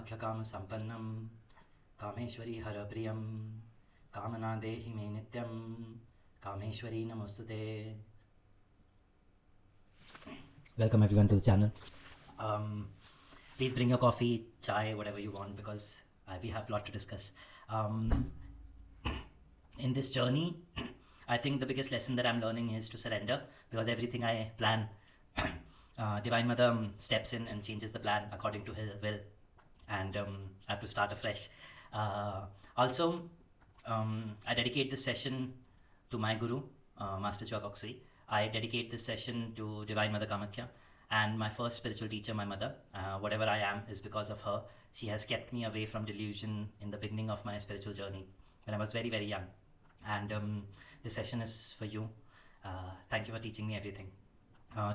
कामाख्यकामसम्पन्नं कामेश्वरी हरप्रियं कामना देहि मे नित्यं कामेश्वरी नमोस्तुते. Welcome everyone to the channel. Please bring your coffee, chai, whatever you want, because we have a lot to discuss. In this journey, I think the biggest lesson that I'm learning is to surrender, because everything I plan, Divine Mother steps in and changes the plan according to her will, and I have to start afresh. Also, I dedicate this session to my Guru, Master Choa Kok Sui. I dedicate this session to Divine Mother Kamakhya and my first spiritual teacher, my mother. Whatever I am is because of her. She has kept me away from delusion in the beginning of my spiritual journey when I was very, very young. And this session is for you. Thank you for teaching me everything.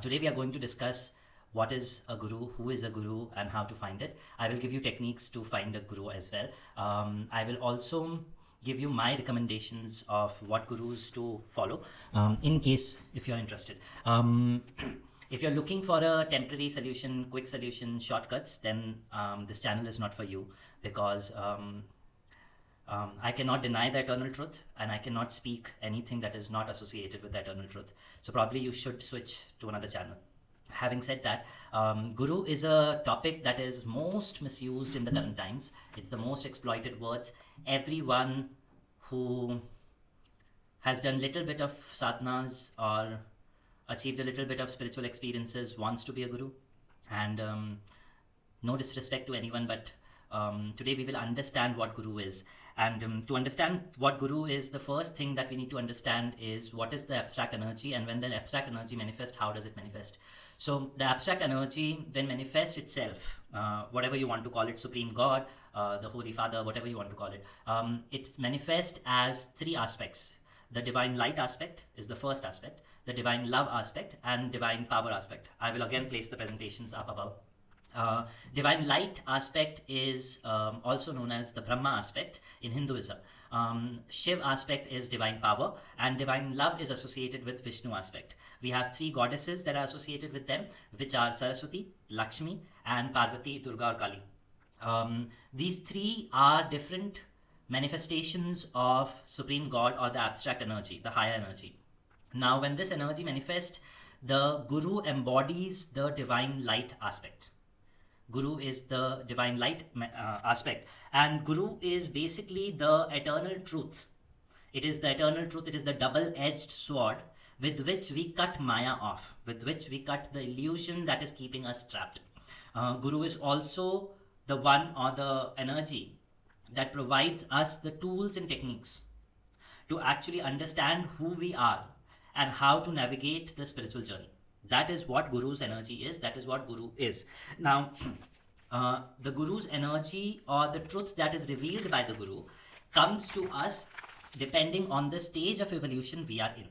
Today we are going to discuss what is a guru, who is a guru, and how to find it. I will give you techniques to find a guru as well. I will also give you my recommendations of what gurus to follow in case if you're interested. If you're looking for a temporary solution, quick solution, shortcuts, then this channel is not for you, because I cannot deny the eternal truth, and I cannot speak anything that is not associated with the eternal truth. So probably you should switch to another channel. Having said that, guru is a topic that is most misused in the current times. It's the most exploited words. Everyone who has done little bit of sadhanas or achieved a little bit of spiritual experiences wants to be a guru. And no disrespect to anyone, but today we will understand what guru is. And to understand what guru is, the first thing that we need to understand is what is the abstract energy, and when the abstract energy manifests, how does it manifest? So the abstract energy, when manifests itself, whatever you want to call it, Supreme God, the Holy Father, whatever you want to call it, it's manifest as three aspects. The divine light aspect is the first aspect, the divine love aspect, and divine power aspect. I will again place the presentations up above. Divine light aspect is also known as the Brahma aspect in Hinduism. Shiv aspect is divine power, and divine love is associated with Vishnu aspect. We have three goddesses that are associated with them, which are Saraswati, Lakshmi, and Parvati, Durga or Kali. These three are different manifestations of Supreme God or the abstract energy, the higher energy. Now, when this energy manifests, the Guru embodies the divine light aspect. Guru is the divine light aspect, and Guru is basically the eternal truth. It is the eternal truth. It is the double-edged sword with which we cut Maya off, with which we cut the illusion that is keeping us trapped. Guru is also the one or the energy that provides us the tools and techniques to actually understand who we are and how to navigate the spiritual journey. That is what Guru's energy is. That is what Guru is. Now, the Guru's energy or the truth that is revealed by the Guru comes to us depending on the stage of evolution we are in.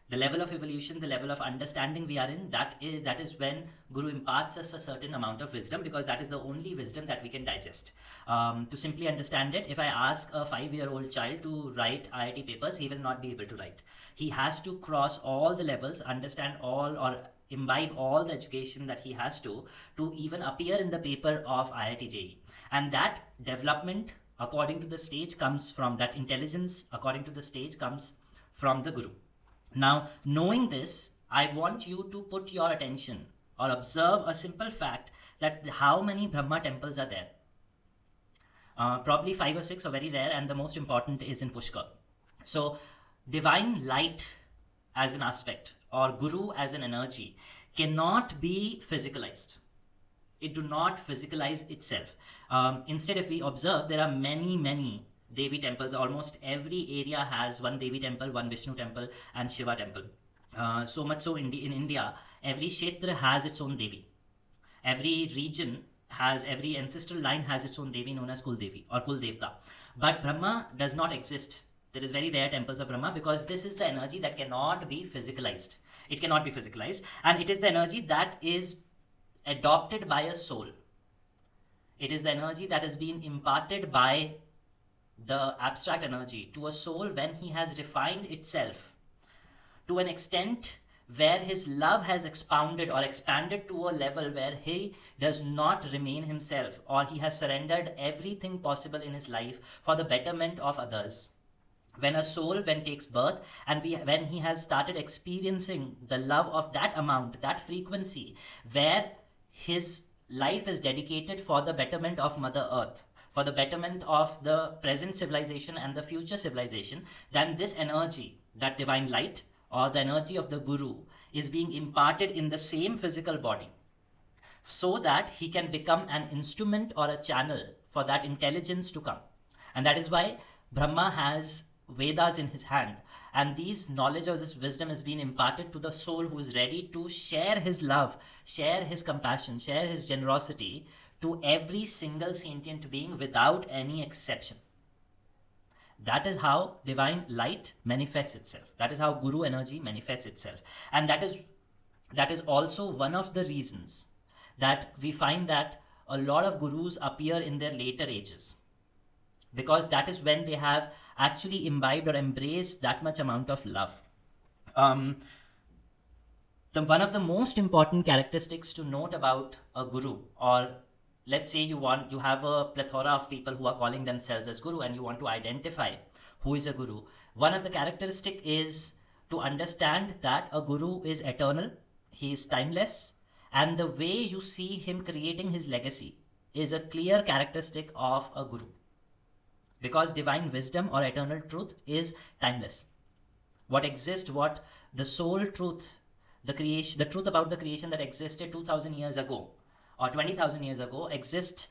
The level of evolution, the level of understanding we are in, that is when Guru imparts us a certain amount of wisdom, because that is the only wisdom that we can digest. To simply understand it, if I ask a 5-year-old child to write IIT papers, he will not be able to write. He has to cross all the levels, understand all or imbibe all the education that he has to even appear in the paper of IIT JEE. And that development, according to the stage, comes from that intelligence, according to the stage, comes from the Guru. Now, knowing this, I want you to put your attention or observe a simple fact that how many Brahma temples are there. Probably 5 or 6 are very rare, and the most important is in Pushkar. So, divine light as an aspect or Guru as an energy cannot be physicalized. It do not physicalize itself. Instead, if we observe, there are many Devi temples. Almost every area has one Devi temple, one Vishnu temple, and Shiva temple. So much so in India, every Kshetra has its own Devi. Every region has, every ancestral line has its own Devi known as Kul Devi or Kul Devta. But Brahma does not exist. There is very rare temples of Brahma, because this is the energy that cannot be physicalized. It cannot be physicalized, and it is the energy that is adopted by a soul. It is the energy that has been imparted by the abstract energy to a soul when he has refined itself to an extent where his love has expounded or expanded to a level where he does not remain himself, or he has surrendered everything possible in his life for the betterment of others. When a soul when takes birth, and when he has started experiencing the love of that amount, that frequency, where his life is dedicated for the betterment of Mother Earth, for the betterment of the present civilization and the future civilization, then this energy, that divine light or the energy of the Guru, is being imparted in the same physical body, so that he can become an instrument or a channel for that intelligence to come. And that is why Brahma has Vedas in his hand, and these knowledge or this wisdom is being imparted to the soul who is ready to share his love, share his compassion, share his generosity to every single sentient being without any exception. That is how divine light manifests itself. That is how Guru energy manifests itself. And that is also one of the reasons that we find that a lot of gurus appear in their later ages, because that is when they have actually imbibed or embraced that much amount of love. One of the most important characteristics to note about a guru, or let's say you have a plethora of people who are calling themselves as guru, and you want to identify who is a guru. One of the characteristic is to understand that a guru is eternal, he is timeless, and the way you see him creating his legacy is a clear characteristic of a guru. Because divine wisdom or eternal truth is timeless. What exists, what the soul truth, the truth about the creation that existed 2000 years ago or 20,000 years ago exists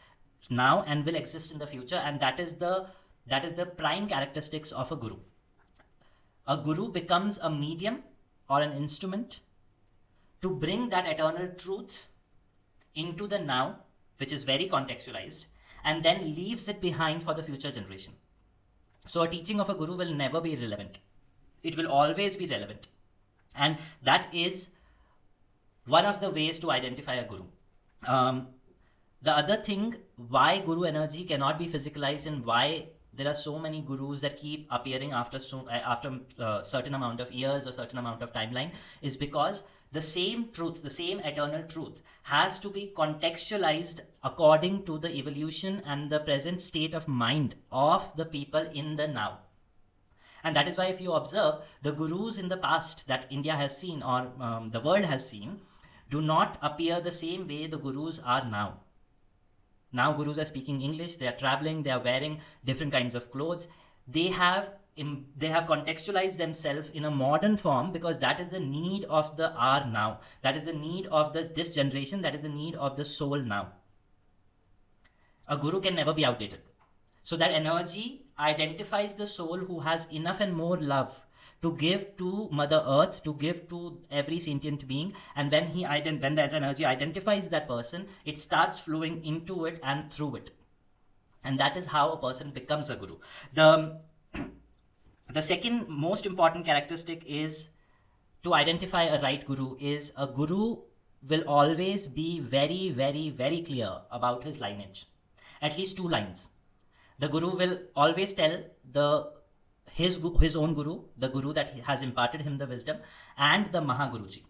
now and will exist in the future, and that is the prime characteristics of a guru. A guru becomes a medium or an instrument to bring that eternal truth into the now, which is very contextualized, and then leaves it behind for the future generation. So a teaching of a guru will never be irrelevant. It will always be relevant. And that is one of the ways to identify a guru. The other thing, why guru energy cannot be physicalized and why there are so many gurus that keep appearing after certain amount of years or certain amount of timeline, is because the same truth, the same eternal truth, has to be contextualized according to the evolution and the present state of mind of the people in the now. And that is why if you observe, the gurus in the past that India has seen, or the world has seen, do not appear the same way the gurus are now. Now gurus are speaking English, they are traveling, they are wearing different kinds of clothes. They have contextualized themselves in a modern form, because that is the need of the hour now. That is the need of this generation. That is the need of the soul now. A guru can never be outdated. So that energy identifies the soul who has enough and more love to give to Mother Earth, to give to every sentient being. And when that energy identifies that person, it starts flowing into it and through it. And that is how a person becomes a guru. The second most important characteristic is to identify a right guru is a guru will always be very, very, very clear about his lineage. At least 2 lines. The guru will always tell his own guru, the guru that has imparted him the wisdom, and the Mahaguruji,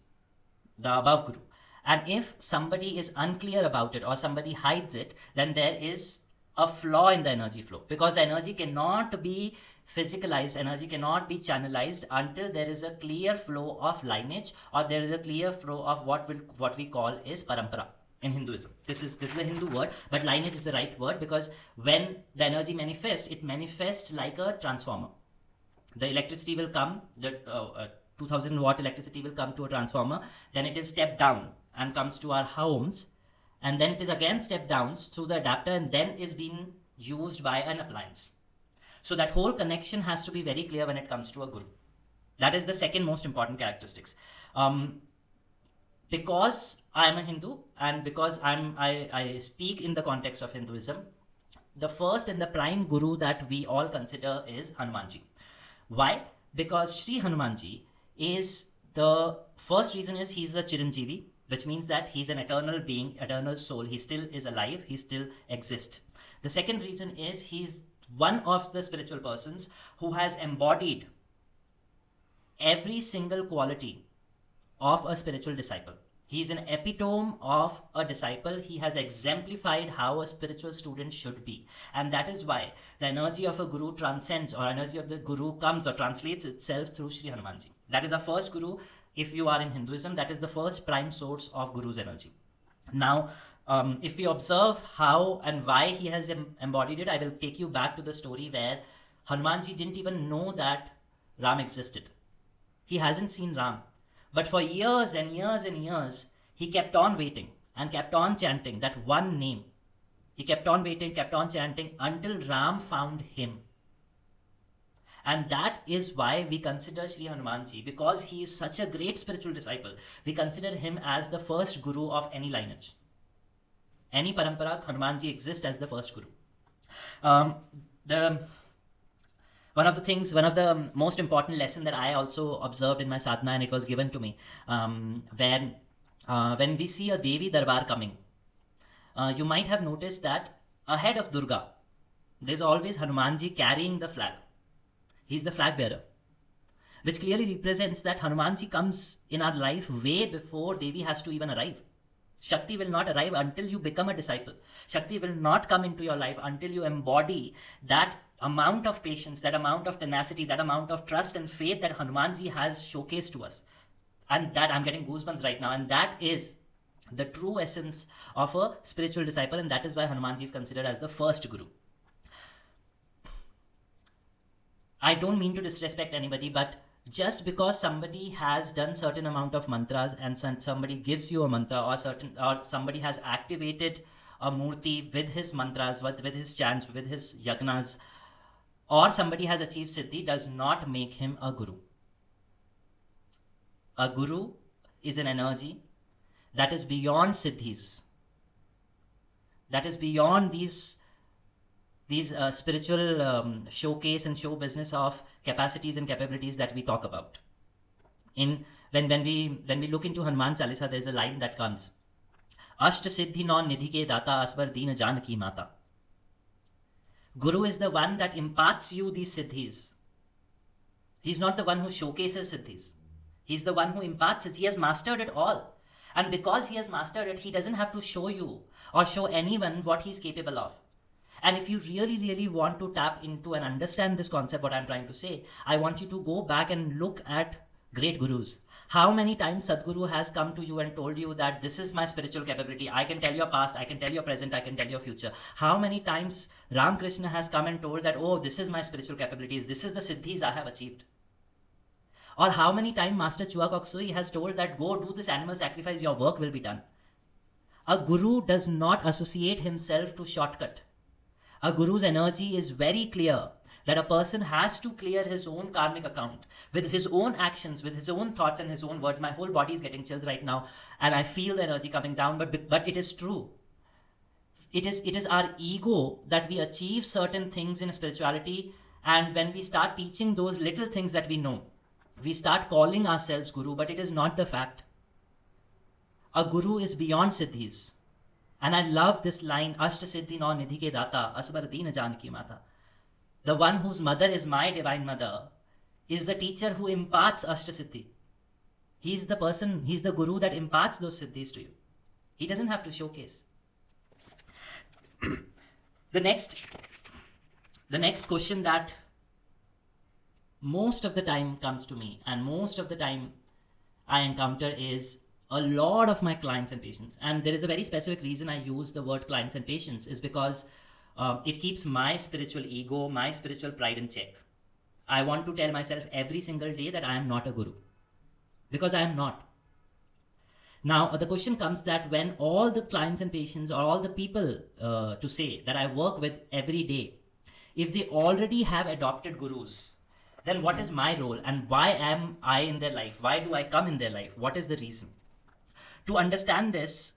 the above guru. And if somebody is unclear about it or somebody hides it, then there is a flaw in the energy flow, because the energy cannot be physicalized, energy cannot be channelized until there is a clear flow of lineage, or there is a clear flow of what we call is parampara in Hinduism. This is the Hindu word, but lineage is the right word, because when the energy manifests, it manifests like a transformer. The electricity will come, the 2000 watt electricity will come to a transformer, then it is stepped down and comes to our homes, and then it is again stepped down through the adapter and then is being used by an appliance. So that whole connection has to be very clear when it comes to a guru. That is the second most important characteristics. Because I am a Hindu and because I speak in the context of Hinduism, the first and the prime guru that we all consider is Hanumanji. Why? Because Sri Hanumanji is, the first reason is he's a Chiranjeevi, which means that he's an eternal being, eternal soul. He still is alive, he still exists. The second reason is he's one of the spiritual persons who has embodied every single quality of a spiritual disciple. He is an epitome of a disciple. He has exemplified how a spiritual student should be. And that is why the energy of a guru transcends, or energy of the guru comes or translates itself through Sri Hanumanji. That is our first guru. If you are in Hinduism, that is the first prime source of guru's energy. Now, if we observe how and why he has embodied it, I will take you back to the story where Hanumanji didn't even know that Ram existed. He hasn't seen Ram. But for years and years and years, he kept on waiting and kept on chanting that one name. He kept on waiting, kept on chanting until Ram found him. And that is why we consider Sri Hanumanji, because he is such a great spiritual disciple, we consider him as the first guru of any lineage. Any parampara, Hanumanji exists as the first guru. One of the most important lesson that I also observed in my sadhana, and it was given to me, when we see a Devi Darbar coming, you might have noticed that ahead of Durga, there's always Hanumanji carrying the flag. He's the flag bearer, which clearly represents that Hanumanji comes in our life way before Devi has to even arrive. Shakti will not arrive until you become a disciple. Shakti will not come into your life until you embody that amount of patience, that amount of tenacity, that amount of trust and faith that Hanumanji has showcased to us. And that, I'm getting goosebumps right now, and that is the true essence of a spiritual disciple, and that is why Hanumanji is considered as the first guru. I don't mean to disrespect anybody, but just because somebody has done certain amount of mantras and somebody gives you a mantra, or somebody has activated a murti with his mantras, with his chants, with his yagnas, or somebody has achieved siddhi, does not make him a guru. A guru is an energy that is beyond siddhis, that is beyond these spiritual showcase and show business of capacities and capabilities that we talk about. When we look into Hanuman Chalisa, there's a line that comes, Ashta Siddhi non nidhi ke data aswar deen janaki mata. Guru is the one that imparts you these siddhis. He's not the one who showcases siddhis. He's the one who imparts it. He has mastered it all. And because he has mastered it, he doesn't have to show you or show anyone what he's capable of. And if you really, really want to tap into and understand this concept, what I'm trying to say, I want you to go back and look at great gurus. How many times Sadhguru has come to you and told you that this is my spiritual capability. I can tell your past, I can tell your present, I can tell your future. How many times Ram Krishna has come and told that, oh, this is my spiritual capabilities. This is the siddhis I have achieved. Or how many times Master Chua Kok Sui has told that, go do this animal sacrifice, your work will be done. A guru does not associate himself to shortcut. A guru's energy is very clear that a person has to clear his own karmic account with his own actions, with his own thoughts and his own words. My whole body is getting chills right now and I feel the energy coming down, but it is true. It is our ego that we achieve certain things in spirituality, and when we start teaching those little things that we know, we start calling ourselves guru, but it is not the fact. A guru is beyond siddhis. And I love this line, Ashta Siddhi no nidhi ke data, asbar deen janaki mata. The one whose mother is my divine mother is the teacher who imparts Ashta Siddhi. He's the person, he's the guru that imparts those siddhis to you. He doesn't have to showcase. The next question that most of the time comes to me and most of the time I encounter is a lot of my clients and patients, and there is a very specific reason I use the word clients and patients, is because it keeps my spiritual ego, my spiritual pride in check. I want to tell myself every single day that I am not a guru, because I am not. Now the question comes that when all the clients and patients, or all the people to say that I work with every day, if they already have adopted gurus, then what is my role and why am I in their life? Why do I come in their life? What is the reason? To understand this,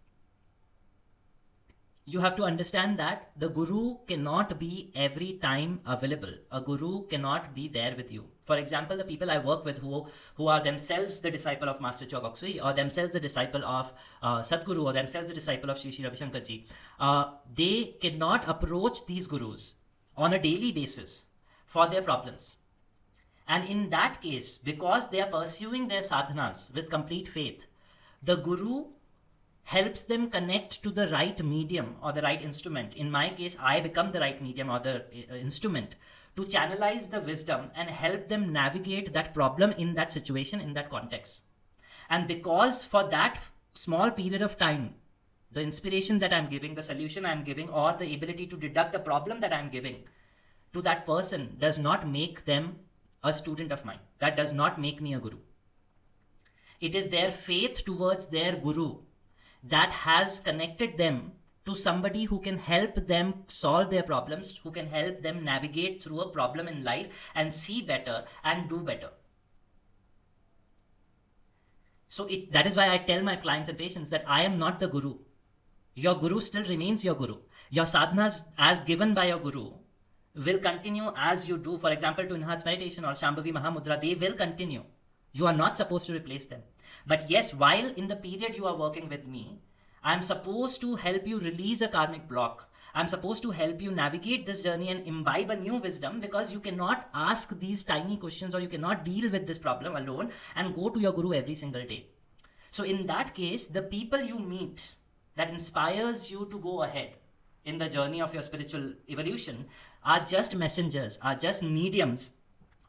you have to understand that the guru cannot be every time available. A guru cannot be there with you. For example, the people I work with who are themselves the disciple of Master Chua Kok Sui, or themselves the disciple of Sadhguru, or themselves the disciple of Sri Sri Ravi Shankar Ji, they cannot approach these gurus on a daily basis for their problems. And in that case, because they are pursuing their sadhanas with complete faith, the guru helps them connect to the right medium or the right instrument. In my case, I become the right medium or the instrument to channelize the wisdom and help them navigate that problem in that situation, in that context. And because for that small period of time, the inspiration that I'm giving, the solution I'm giving, or the ability to deduct a problem that I'm giving to that person does not make them a student of mine. That does not make me a guru. It is their faith towards their guru that has connected them to somebody who can help them solve their problems, who can help them navigate through a problem in life and see better and do better. So that is why I tell my clients and patients that I am not the guru. Your guru still remains your guru. Your sadhanas as given by your guru will continue as you do. For example, to enhance meditation or Shambhavi Mahamudra, they will continue. You are not supposed to replace them. But yes, while in the period you are working with me, I'm supposed to help you release a karmic block. I'm supposed to help you navigate this journey and imbibe a new wisdom, because you cannot ask these tiny questions or you cannot deal with this problem alone and go to your guru every single day. So in that case, the people you meet that inspires you to go ahead in the journey of your spiritual evolution are just messengers, are just mediums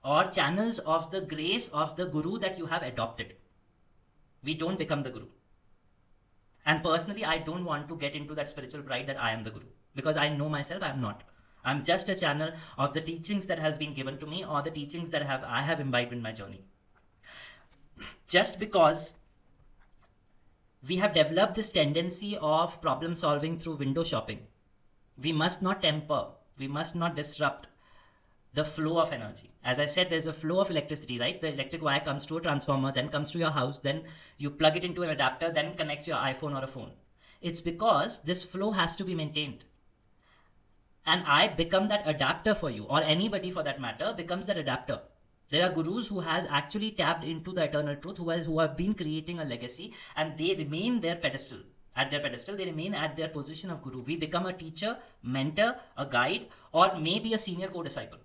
or channels of the grace of the guru that you have adopted. We don't become the guru. And personally, I don't want to get into that spiritual pride that I am the guru, because I know myself I am not. I'm just a channel of the teachings that has been given to me or the teachings that I have imbibed in my journey. Just because we have developed this tendency of problem solving through window shopping, we must not temper, we must not disrupt the flow of energy. As I said, there's a flow of electricity, right? The electric wire comes to a transformer, then comes to your house, then you plug it into an adapter, then connects your iPhone or a phone. It's because this flow has to be maintained. And I become that adapter for you, or anybody for that matter becomes that adapter. There are gurus who has actually tapped into the eternal truth, who have been creating a legacy, and they remain their pedestal. At their pedestal, they remain at their position of guru. We become a teacher, mentor, a guide, or maybe a senior co-disciple.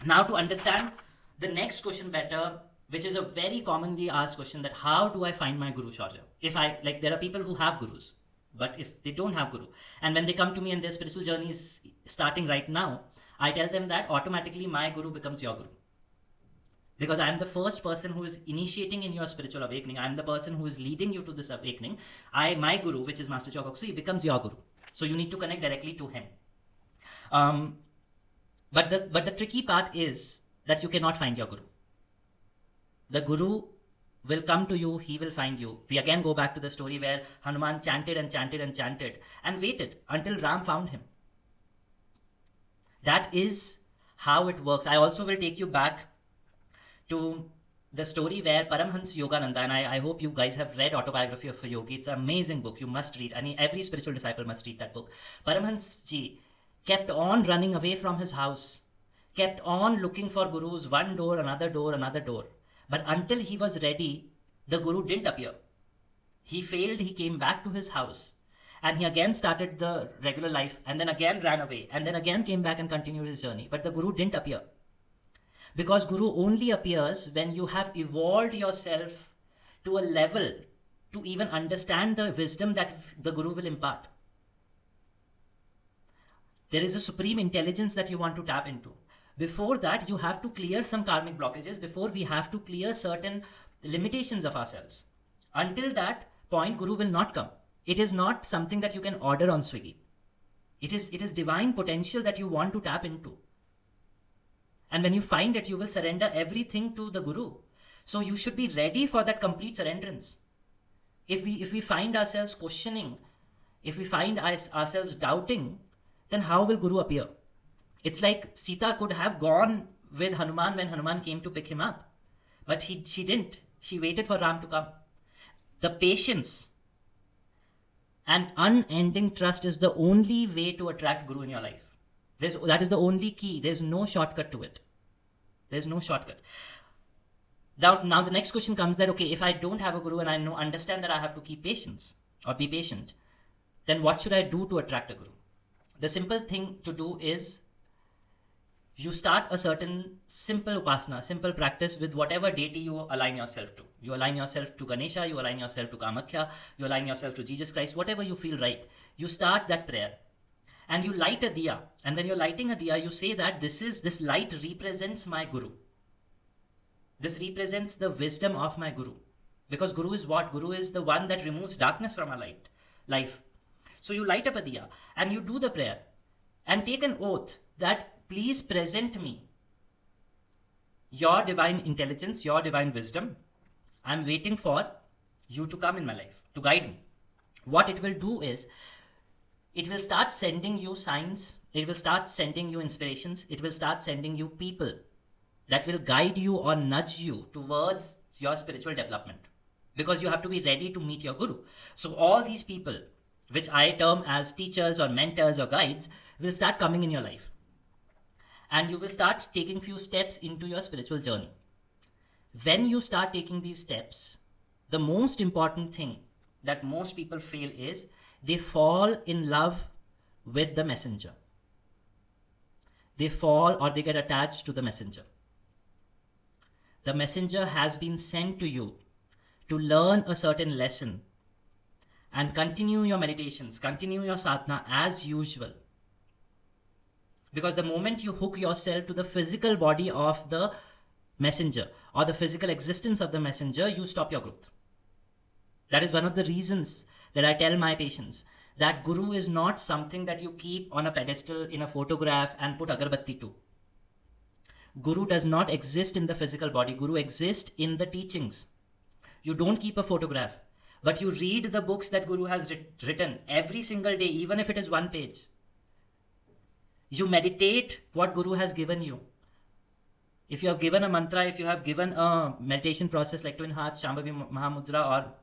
Now, to understand the next question better, which is a very commonly asked question, that how do I find my guru, Shaurya? There are people who have gurus, but if they don't have guru, and when they come to me and their spiritual journey is starting right now, I tell them that automatically my guru becomes your guru. Because I am the first person who is initiating in your spiritual awakening. I am the person who is leading you to this awakening. My guru, which is Master Choka Kosui, becomes your guru. So you need to connect directly to him. But the tricky part is that you cannot find your guru. The guru will come to you, he will find you. We again go back to the story where Hanuman chanted and chanted and chanted and waited until Ram found him. That is how it works. I also will take you back to the story where Paramhans Yogananda, and I hope you guys have read Autobiography of a Yogi. It's an amazing book. You must read. Every spiritual disciple must read that book. Paramhans Ji kept on running away from his house, kept on looking for gurus, one door, another door, another door. But until he was ready, the guru didn't appear. He failed, he came back to his house, and he again started the regular life, and then again ran away, and then again came back and continued his journey. But the guru didn't appear. Because guru only appears when you have evolved yourself to a level to even understand the wisdom that the guru will impart. There is a supreme intelligence that you want to tap into. Before that, you have to clear some karmic blockages. Before, we have to clear certain limitations of ourselves. Until that point, guru will not come. It is not something that you can order on Swiggy. It is divine potential that you want to tap into. And when you find it, you will surrender everything to the guru. So you should be ready for that complete surrenderance. If we find ourselves questioning, if we find ourselves doubting, then how will guru appear? It's like Sita could have gone with Hanuman when Hanuman came to pick him up. But she didn't. She waited for Ram to come. The patience and unending trust is the only way to attract guru in your life. That is the only key. There's no shortcut to it. There's no shortcut. Now the next question comes that, okay, if I don't have a guru and I understand that I have to keep patience or be patient, then what should I do to attract a guru? The simple thing to do is you start a certain simple upasana, simple practice with whatever deity you align yourself to. You align yourself to Ganesha, you align yourself to Kamakhya, you align yourself to Jesus Christ, whatever you feel right. You start that prayer and you light a diya. And when you're lighting a diya, you say that this light represents my Guru. This represents the wisdom of my Guru. Because Guru is what? Guru is the one that removes darkness from our life. So you light up a diya and you do the prayer and take an oath that please present me your divine intelligence, your divine wisdom. I'm waiting for you to come in my life, to guide me. What it will do is, it will start sending you signs, it will start sending you inspirations, it will start sending you people that will guide you or nudge you towards your spiritual development. Because you have to be ready to meet your Guru. So all these people, which I term as teachers or mentors or guides, will start coming in your life. And you will start taking few steps into your spiritual journey. When you start taking these steps, the most important thing that most people fail is they fall in love with the messenger. They fall or they get attached to the messenger. The messenger has been sent to you to learn a certain lesson and continue your meditations, continue your sadhana as usual. Because the moment you hook yourself to the physical body of the messenger or the physical existence of the messenger, you stop your growth. That is one of the reasons that I tell my patients that Guru is not something that you keep on a pedestal in a photograph and put agarbatti to. Guru does not exist in the physical body. Guru exists in the teachings. You don't keep a photograph, but you read the books that Guru has written every single day, even if it is one page. You meditate what Guru has given you. If you have given a mantra, if you have given a meditation process like Twin Hearts, Shambhavi Mahamudra or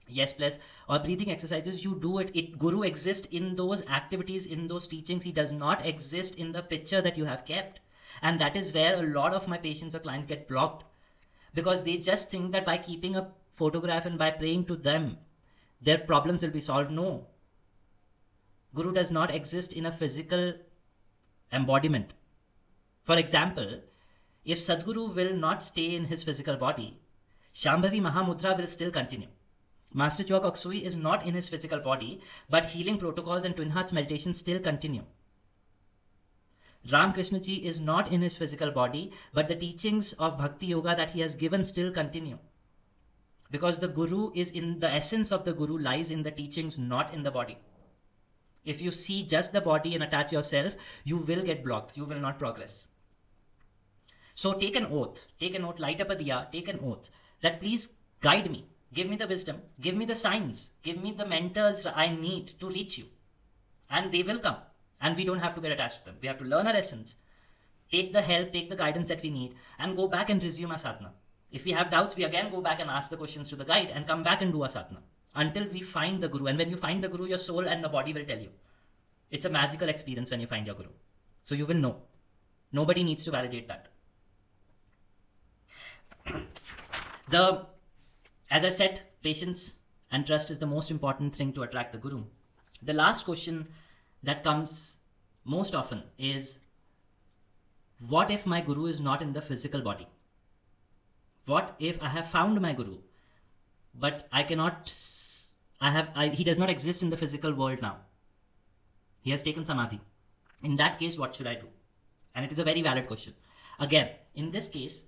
Yes Plus or breathing exercises, you do it. Guru exists in those activities, in those teachings. He does not exist in the picture that you have kept. And that is where a lot of my patients or clients get blocked. Because they just think that by keeping a photograph and by praying to them, their problems will be solved. No. Guru does not exist in a physical embodiment. For example, if Sadguru will not stay in his physical body, Shambhavi Mahamudra will still continue. Master Choa Kok Sui is not in his physical body, but healing protocols and Twin Hearts meditation still continue. Ram Krishna Ji is not in his physical body, but the teachings of Bhakti Yoga that he has given still continue. Because the Guru is in the essence of the Guru lies in the teachings, not in the body. If you see just the body and attach yourself, you will get blocked. You will not progress. So take an oath, light up a diya, take an oath that please guide me, give me the wisdom, give me the signs, give me the mentors I need to reach you. And they will come. And we don't have to get attached to them. We have to learn our lessons, take the help, take the guidance that we need, and go back and resume our sadhana. If we have doubts, we again go back and ask the questions to the guide and come back and do our sadhana until we find the Guru. And when you find the Guru, your soul and the body will tell you. It's a magical experience when you find your Guru. So you will know. Nobody needs to validate that. As I said, patience and trust is the most important thing to attract the Guru. The last question that comes most often is, what if my Guru is not in the physical body? What if I have found my Guru, but he does not exist in the physical world now? He has taken samadhi. In that case, what should I do? And it is a very valid question. Again, in this case,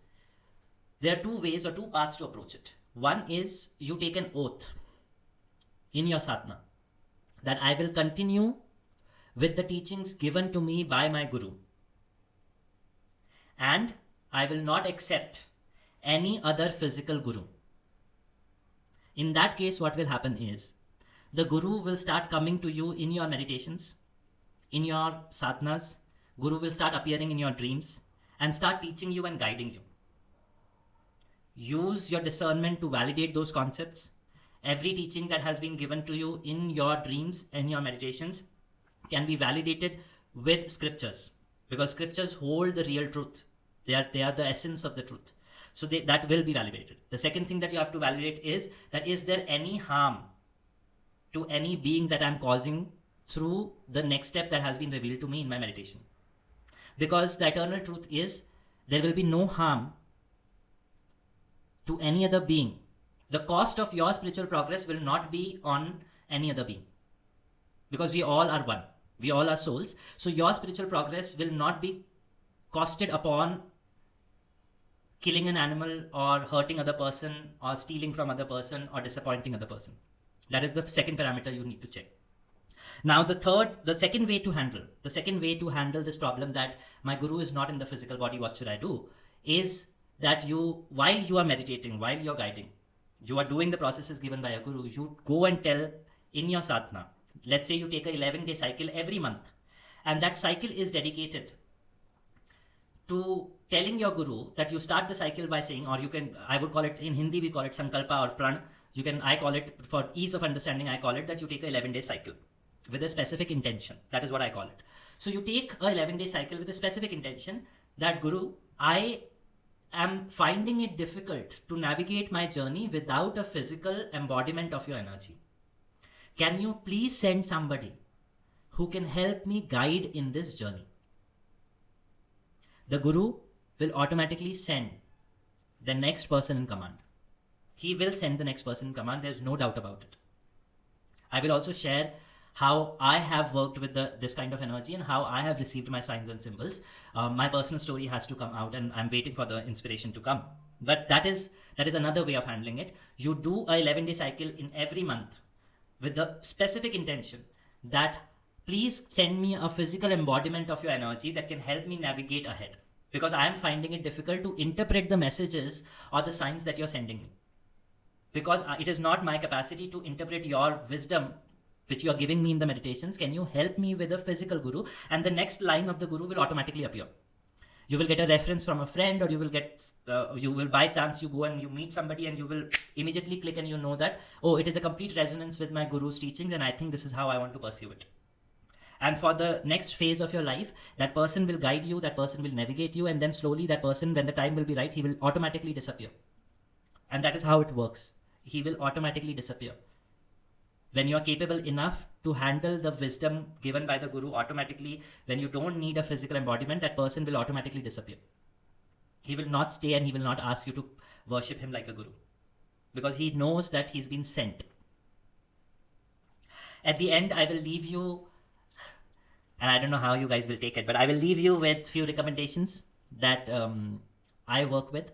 there are two ways or two paths to approach it. One is you take an oath in your sadhana that I will continue with the teachings given to me by my Guru, and I will not accept any other physical Guru. In that case, what will happen is the Guru will start coming to you in your meditations, in your sadhanas. Guru will start appearing in your dreams and start teaching you and guiding you. Use your discernment to validate those concepts. Every teaching that has been given to you in your dreams and your meditations can be validated with scriptures, because scriptures hold the real truth. They are the essence of the truth. So that will be validated. The second thing that you have to validate is that is there any harm to any being that I'm causing through the next step that has been revealed to me in my meditation? Because the eternal truth is there will be no harm to any other being. The cost of your spiritual progress will not be on any other being. Because we all are one. We all are souls. So your spiritual progress will not be costed upon killing an animal or hurting other person or stealing from other person or disappointing other person. That is the second parameter you need to check. Now the second way to handle this problem that my guru is not in the physical body, what should I do, is that while you are meditating, while you're guiding, you are doing the processes given by a guru, you go and tell in your sadhana, let's say you take a 11-day cycle every month, and that cycle is dedicated to telling your guru that you start the cycle by saying, or you can, I would call it in Hindi, we call it sankalpa or pran. I call it, for ease of understanding, I call it that you take a 11-day cycle with a specific intention. That is what I call it. So you take a 11-day cycle with a specific intention that, Guru, I am finding it difficult to navigate my journey without a physical embodiment of your energy. Can you please send somebody who can help me guide in this journey? The guru will automatically send the next person in command. He will send the next person in command. There's no doubt about it. I will also share how I have worked with this kind of energy and how I have received my signs and symbols. My personal story has to come out, and I'm waiting for the inspiration to come. But that is another way of handling it. You do a 11-day cycle in every month with the specific intention that please send me a physical embodiment of your energy that can help me navigate ahead, because I am finding it difficult to interpret the messages or the signs that you're sending me, because it is not my capacity to interpret your wisdom which you are giving me in the meditations. Can you help me with a physical guru? And the next line of the guru will automatically appear. You will get a reference from a friend, or you will by chance you go and you meet somebody and you will immediately click and you know that, oh, it is a complete resonance with my guru's teachings and I think this is how I want to pursue it. And for the next phase of your life, that person will guide you, that person will navigate you, and then slowly that person, when the time will be right, he will automatically disappear. And that is how it works. He will automatically disappear. When you are capable enough to handle the wisdom given by the guru automatically, when you don't need a physical embodiment, that person will automatically disappear. He will not stay and he will not ask you to worship him like a guru, because he knows that he's been sent. At the end, I will leave you, and I don't know how you guys will take it, but I will leave you with few recommendations that I work with,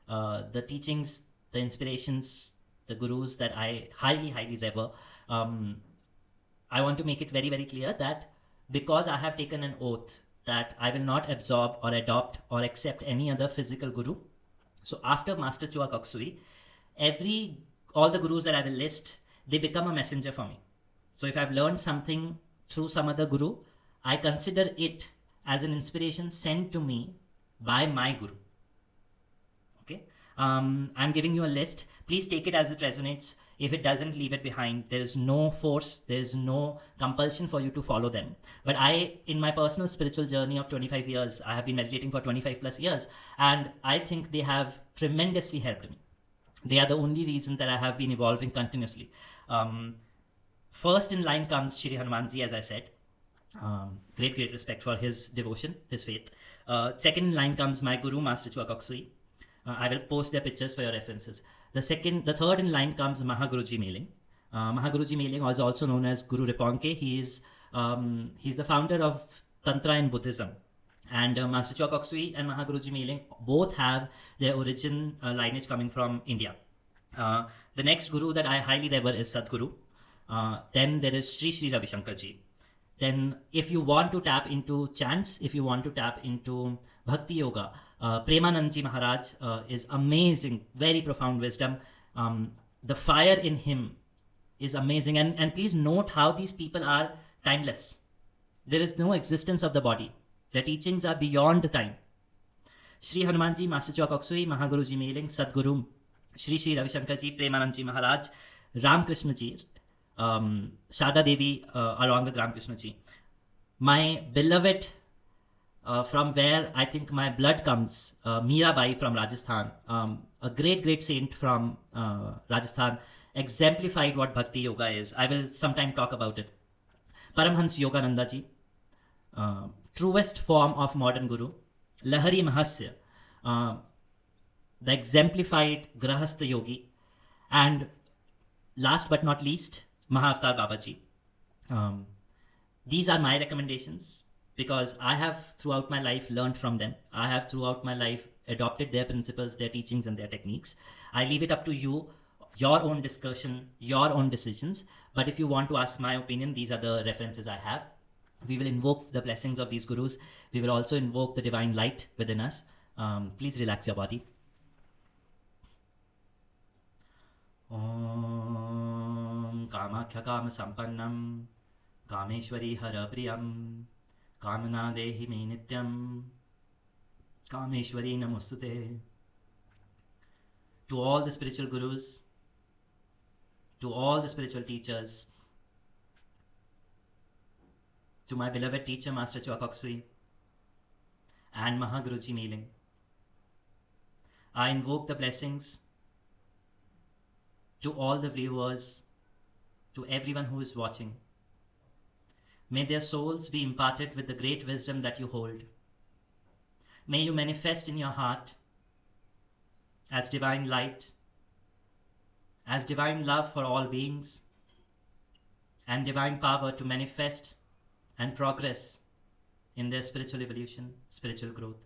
the teachings, the inspirations, the gurus that I highly, highly revere. I want to make it very, very clear that because I have taken an oath that I will not absorb or adopt or accept any other physical guru. So after Master Choa Kok Sui, all the gurus that I will list, they become a messenger for me. So if I've learned something through some other guru, I consider it as an inspiration sent to me by my guru. Okay. I'm giving you a list. Please take it as it resonates. If it doesn't, leave it behind. There is no force, there is no compulsion for you to follow them. But in my personal spiritual journey of 25 years, I have been meditating for 25 plus years, and I think they have tremendously helped me. They are the only reason that I have been evolving continuously. First in line comes Shri Hanumanji, as I said. Great respect for his devotion, his faith. Second in line comes my guru, Master Choa Kok Sui. I will post their pictures for your references. The third in line comes Mahaguruji Meling. Mahaguruji Meling, also known as Guru Rinpoche. He's the founder of Tantra and Buddhism. And Master Choa Kok Sui and Mahaguruji Meling both have their origin lineage coming from India. The next guru that I highly revere is Sadhguru. Then there is Sri Ravi Shankar Ji. Then if you want to tap into chants, if you want to tap into Bhakti Yoga, Premanandji Maharaj is amazing, very profound wisdom. The fire in him is amazing. And please note how these people are timeless. There is no existence of the body. Their teachings are beyond time. Sri Hanumanji, Master Choa Kok Sui, Mahaguruji Meling, Sadhguru, Sri Ravi Shankar Ji, Premanandji Maharaj, Ramkrishna Ji, Shada Devi along with Ramkrishna Ji. My beloved, from where I think my blood comes, Mirabai from Rajasthan, a great saint from Rajasthan, exemplified what Bhakti Yoga is. I will sometime talk about it. Paramhans Yogananda Ji, truest form of modern guru, Lahari Mahasya, the exemplified Grahastha Yogi, and last but not least, Mahavatar Babaji. These are my recommendations because I have throughout my life learned from them. I have throughout my life adopted their principles, their teachings, and their techniques. I leave it up to you, your own discussion, your own decisions. But if you want to ask my opinion, these are the references I have. We will invoke the blessings of these gurus. We will also invoke the divine light within us. Please relax your body. Om Kamakhya Kama Sampannam Kameshwari Hara Priyam Kamana Dehi Me Nityam Kameshwari Namostute. To all the spiritual gurus, to all the spiritual teachers, to my beloved teacher Master Choa Kok Sui and Mahaguruji Mealing, I invoke the blessings to all the viewers, to everyone who is watching. May their souls be imparted with the great wisdom that you hold. May you manifest in your heart as divine light, as divine love for all beings, and divine power to manifest and progress in their spiritual evolution, spiritual growth.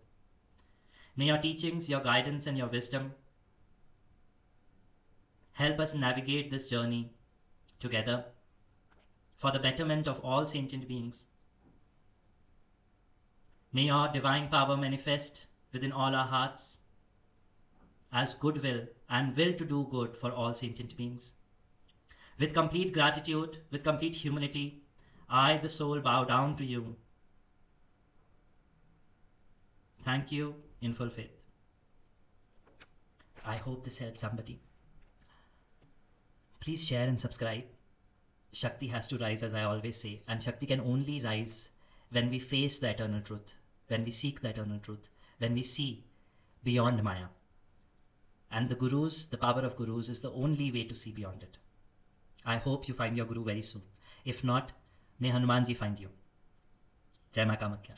May your teachings, your guidance, and your wisdom help us navigate this journey together for the betterment of all sentient beings. May your divine power manifest within all our hearts as goodwill and will to do good for all sentient beings. With complete gratitude, with complete humility, I, the soul, bow down to you. Thank you in full faith. I hope this helped somebody. Please share and subscribe. Shakti has to rise, as I always say, and Shakti can only rise when we face the eternal truth, when we seek the eternal truth, when we see beyond Maya. And the gurus, the power of gurus is the only way to see beyond it. I hope you find your guru very soon. If not, may Hanumanji find you. Jai Ma Kamakhya.